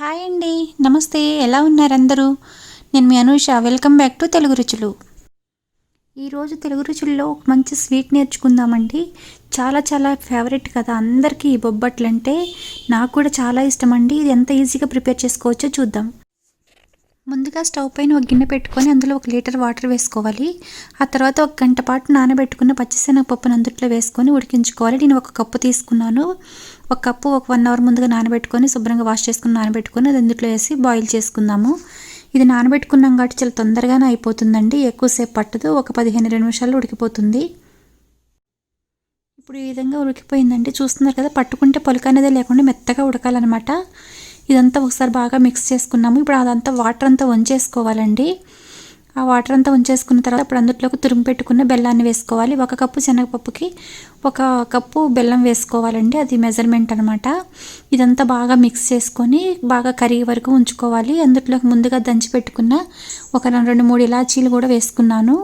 Hi అండి, నమస్తే. ఎలా ఉన్నారు అందరూ? నేను మీ Anusha. Welcome back to Telugu Ruchulu. ఈరోజు తెలుగు రుచుల్లో ఒక మంచి స్వీట్ నేర్చుకుందామండి. చాలా చాలా ఫేవరెట్ కదా అందరికీ ఈ బొబ్బట్లు అంటే. నాకు కూడా చాలా ఇష్టం అండి. ఇది ఎంత ఈజీగా ప్రిపేర్ చేసుకోవచ్చో చూద్దాం. ముందుగా స్టవ్ పైన ఒక గిన్నె పెట్టుకొని అందులో 1 లీటర్ వాటర్ వేసుకోవాలి. ఆ తర్వాత 1 గంట పాటు నానబెట్టుకున్న పచ్చిశనగపప్పును అందులో వేసుకొని ఉడికించుకోవాలి. నేను 1 కప్పు తీసుకున్నాను. 1 కప్పు 1 అవర్ ముందుగా నానబెట్టుకొని శుభ్రంగా వాష్ చేసుకుని నానబెట్టుకొని అది అందులో వేసి బాయిల్ చేసుకుందాము. ఇది నానబెట్టుకున్నాం కాబట్టి చాలా తొందరగానే అయిపోతుందండి, ఎక్కువసేపు పట్టదు. ఒక 15 నిమిషాల్లో ఉడికిపోతుంది. ఇప్పుడు ఈ విధంగా ఉడికిపోయిందండి. చూస్తున్నారు కదా, పట్టుకుంటే పలుకు అనేది లేకుండా మెత్తగా ఉడకాలన్నమాట. ఇదంతా ఒకసారి బాగా మిక్స్ చేసుకున్నాము. ఇప్పుడు అదంతా వాటర్ అంతా వంచేసుకోవాలండి. ఆ వాటర్ అంతా వంచేసుకున్న తర్వాత ఇప్పుడు అందులోకి తురుము పెట్టుకున్న బెల్లాన్ని వేసుకోవాలి. 1 కప్పు శనగపప్పుకి 1 కప్పు బెల్లం వేసుకోవాలండి, అది మెజర్మెంట్ అనమాట. ఇదంతా బాగా మిక్స్ చేసుకొని బాగా కరిగే వరకు ఉంచుకోవాలి. అందులోకి ముందుగా దంచి పెట్టుకున్న ఒక 2-3 ఇలాచీలు కూడా వేసుకున్నాను.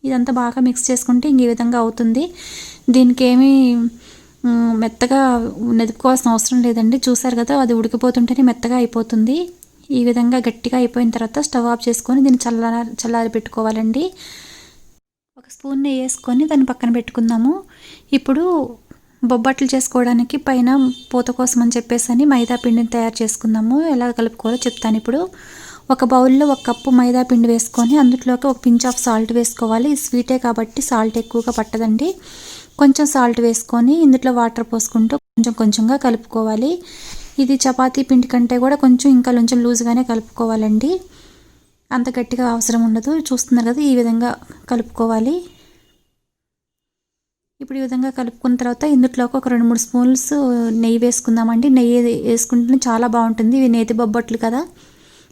ఇదంతా బాగా మిక్స్ చేసుకుంటే ఈ విధంగా అవుతుంది. దీనికి ఏమీ మెత్తగా నదుపుకోవాల్సిన అవసరం లేదండి. చూసారు కదా, అది ఉడికిపోతుంటేనే మెత్తగా అయిపోతుంది. ఈ విధంగా గట్టిగా అయిపోయిన తర్వాత స్టవ్ ఆఫ్ చేసుకొని దీన్ని చల్లారి పెట్టుకోవాలండి. 1 స్పూన్ నెయ్యి వేసుకొని దాన్ని పక్కన పెట్టుకుందాము. ఇప్పుడు బొబ్బట్లు చేసుకోవడానికి పైన పూత కోసం అని చెప్పేసి మైదా పిండిని తయారు చేసుకుందాము. ఎలా కలుపుకోవాలో చెప్తాను ఇప్పుడు. 1 బౌల్లో 1 కప్పు మైదా పిండి వేసుకొని అందులోకి 1 పించ్ ఆఫ్ సాల్ట్ వేసుకోవాలి. స్వీటే కాబట్టి సాల్ట్ ఎక్కువగా పట్టదండి. కొంచెం సాల్ట్ వేసుకొని ఇందులో వాటర్ పోసుకుంటూ కొంచెం కొంచెంగా కలుపుకోవాలి. ఇది చపాతీ పిండి కంటే కూడా కొంచెం లూజ్గానే కలుపుకోవాలండి, అంత గట్టిగా అవసరం ఉండదు. చూస్తున్నారు కదా, ఈ విధంగా కలుపుకోవాలి. ఇప్పుడు ఈ విధంగా కలుపుకున్న తర్వాత ఇందులోకి ఒక 2-3 స్పూన్స్ నెయ్యి వేసుకుందామండి. నెయ్యి వేసుకుంటే చాలా బాగుంటుంది. ఇవి నేతి బొబ్బట్లు కదా,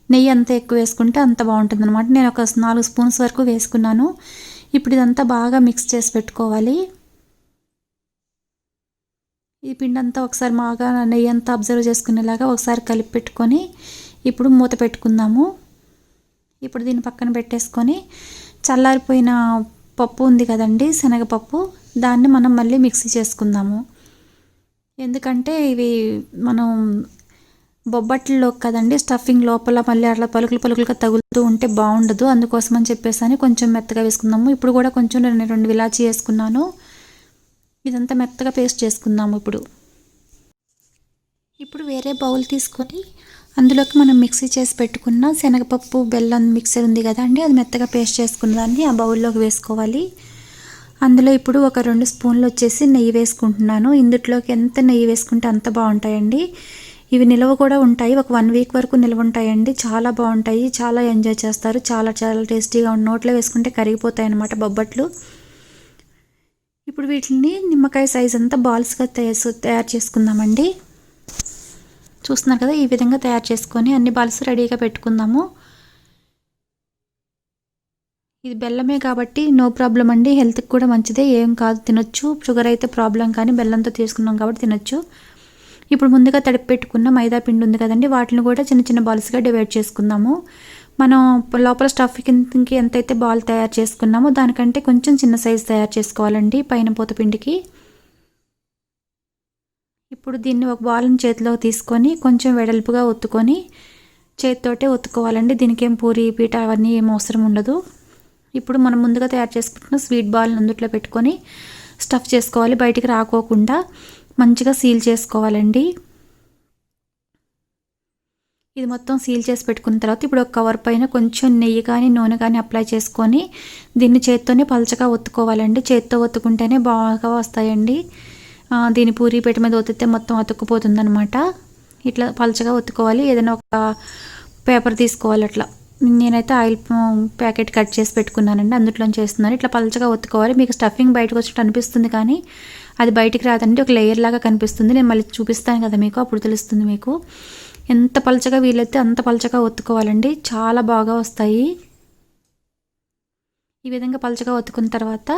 నెయ్యి అంత ఎక్కువ వేసుకుంటే అంత బాగుంటుంది అనమాట. నేను ఒక 4 స్పూన్స్ వరకు వేసుకున్నాను. ఇప్పుడు ఇదంతా బాగా మిక్స్ చేసి పెట్టుకోవాలి. ఈ పిండి అంతా ఒకసారి బాగా నెయ్యి అంతా అబ్జర్వ్ చేసుకునేలాగా ఒకసారి కలిపి పెట్టుకొని ఇప్పుడు మూత పెట్టుకుందాము. ఇప్పుడు దీన్ని పక్కన పెట్టేసుకొని చల్లారిపోయిన పప్పు ఉంది కదండి, శనగపప్పు, దాన్ని మనం మళ్ళీ మిక్సీ చేసుకుందాము. ఎందుకంటే ఇవి మనం బొబ్బట్లో కదండి స్టఫింగ్ లోపల మళ్ళీ అట్లా పలుకులుగా తగులుతూ ఉంటే బాగుండదు. అందుకోసం అని చెప్పేసి కొంచెం మెత్తగా వేసుకుందాము. ఇప్పుడు కూడా కొంచెం 2 ఇలాచీ వేసుకున్నాను. ఇదంతా మెత్తగా పేస్ట్ చేసుకుందాము. ఇప్పుడు వేరే బౌల్ తీసుకొని అందులోకి మనం మిక్సీ చేసి పెట్టుకున్న శనగపప్పు బెల్లం మిక్సర్ ఉంది కదండి, అది మెత్తగా పేస్ట్ చేసుకున్న దాన్ని ఆ బౌల్లోకి వేసుకోవాలి. అందులో ఇప్పుడు ఒక 2 స్పూన్లు వచ్చేసి నెయ్యి వేసుకుంటున్నాను. ఇందులోకి ఎంత నెయ్యి వేసుకుంటే అంత బాగుంటాయండి. ఇవి నిల్వ కూడా ఉంటాయి, ఒక 1 వీక్ వరకు నిల్వ ఉంటాయండి. చాలా బాగుంటాయి, చాలా ఎంజాయ్ చేస్తారు. చాలా చాలా టేస్టీగా ఉన్న నోట్లో వేసుకుంటే కరిగిపోతాయి అన్నమాట బొబ్బట్లు. ఇప్పుడు వీటిని నిమ్మకాయ సైజ్ అంతా బాల్స్గా తయారు చేసుకుందామండి. చూస్తున్నారు కదా, ఈ విధంగా తయారు చేసుకొని అన్ని బాల్స్ రెడీగా పెట్టుకుందాము. ఇది బెల్లమే కాబట్టి నో ప్రాబ్లం అండి, హెల్త్కి కూడా మంచిదే, ఏం కాదు, తినొచ్చు. షుగర్ అయితే ప్రాబ్లం, కానీ బెల్లంతో తీసుకున్నాం కాబట్టి తినొచ్చు. ఇప్పుడు ముందుగా తడిపి పెట్టుకున్న మైదా పిండి ఉంది కదండి, వాటిని కూడా చిన్న చిన్న బాల్స్గా డివైడ్ చేసుకుందాము. మనం లోపల స్టఫింగ్కి ఎంతైతే బాల్ తయారు చేసుకున్నామో దానికంటే కొంచెం చిన్న సైజు తయారు చేసుకోవాలండి పైన పూతపిండికి. ఇప్పుడు దీన్ని ఒక బాల్ని చేతిలోకి తీసుకొని కొంచెం వెడల్పుగా ఒత్తుకొని చేతితోటే ఒత్తుకోవాలండి. దీనికి ఏం పూరి పీట అవన్నీ ఏం అవసరం ఉండదు. ఇప్పుడు మనం ముందుగా తయారు చేసుకుంటున్న స్వీట్ బాల్ని అందుట్లో పెట్టుకొని స్టఫ్ చేసుకోవాలి. బయటికి రాకోకుండా మంచిగా సీల్ చేసుకోవాలండి. ఇది మొత్తం సీల్ చేసి పెట్టుకున్న తర్వాత ఇప్పుడు ఒక కవర్ పైన కొంచెం నెయ్యి కానీ నూనె కానీ అప్లై చేసుకొని దీన్ని చేత్తోనే పలచగా ఒత్తుకోవాలండి. చేత్తో ఒత్తుకుంటేనే బాగా వస్తాయండి. దీని పూరి పీట మీద ఒత్తితే మొత్తం అతుక్కుపోతుంది అనమాట. ఇట్లా పలచగా ఒత్తుకోవాలి. ఏదైనా ఒక పేపర్ తీసుకోవాలి. అట్లా నేనైతే ఆయిల్ ప్యాకెట్ కట్ చేసి పెట్టుకున్నానండి, అందులోంచి చేస్తున్నాను. ఇట్లా పలచగా ఒత్తుకోవాలి. మీకు స్టఫింగ్ బయటకు వచ్చినట్టు అనిపిస్తుంది కానీ అది బయటికి రాదండి, ఒక లేయర్ లాగా కనిపిస్తుంది. నేను మళ్ళీ చూపిస్తాను కదా మీకు, అప్పుడు తెలుస్తుంది మీకు. ఎంత పలచగా వీలైతే అంత పలచగా ఒత్తుకోవాలండి, చాలా బాగా వస్తాయి. ఈ విధంగా పలచగా ఒత్తుకున్న తర్వాత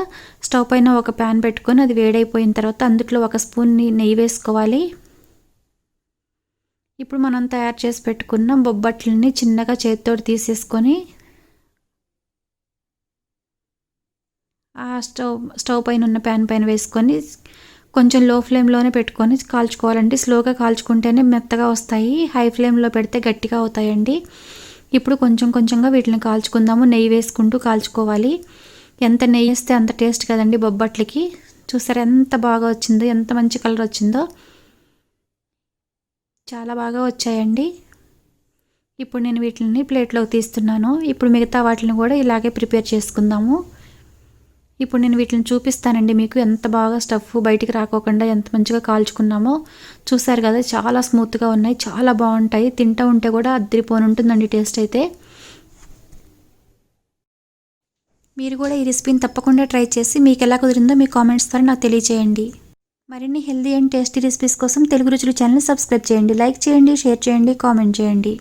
స్టవ్ పైన ఒక ప్యాన్ పెట్టుకొని అది వేడైపోయిన తర్వాత అందులో 1 స్పూన్ నెయ్యి వేసుకోవాలి. ఇప్పుడు మనం తయారు చేసి పెట్టుకున్న బొబ్బట్లని చిన్నగా చేతితో తీసేసుకొని ఆ స్టవ్ పైన ఉన్న ప్యాన్ పైన వేసుకొని కొంచెం లో ఫ్లేమ్లోనే పెట్టుకొని కాల్చుకోవాలండి. స్లోగా కాల్చుకుంటేనే మెత్తగా వస్తాయి, హై ఫ్లేమ్లో పెడితే గట్టిగా అవుతాయండి. ఇప్పుడు కొంచెం కొంచెంగా వీటిని కాల్చుకుందాము. నెయ్యి వేసుకుంటూ కాల్చుకోవాలి. ఎంత నెయ్యి వేస్తే అంత టేస్ట్ కదండి బొబ్బట్లకి. చూసారా ఎంత బాగా వచ్చిందో, ఎంత మంచి కలర్ వచ్చిందో. చాలా బాగా వచ్చాయండి. ఇప్పుడు నేను వీటిని ప్లేట్లోకి తీస్తున్నాను. ఇప్పుడు మిగతా వాటిని కూడా ఇలాగే ప్రిపేర్ చేసుకుందాము. ఇప్పుడు నేను వీటిని చూపిస్తానండి మీకు, ఎంత బాగా స్టఫ్ బయటికి రాకోకుండా ఎంత మంచిగా కాల్చుకున్నామో. చూసారు కదా, చాలా స్మూత్గా ఉన్నాయి, చాలా బాగుంటాయి. తింటూ ఉంటే కూడా అద్దరిపోని ఉంటుందండి టేస్ట్ అయితే. మీరు కూడా ఈ రెసిపీని తప్పకుండా ట్రై చేసి మీకు ఎలా కుదిరిందో మీ కామెంట్స్ ద్వారా నాకు తెలియజేయండి. మరిన్ని హెల్దీ అండ్ టేస్టీ రెసిపీస్ కోసం తెలుగు రుచులు ఛానల్ని సబ్స్క్రైబ్ చేయండి, లైక్ చేయండి, షేర్ చేయండి, కామెంట్ చేయండి.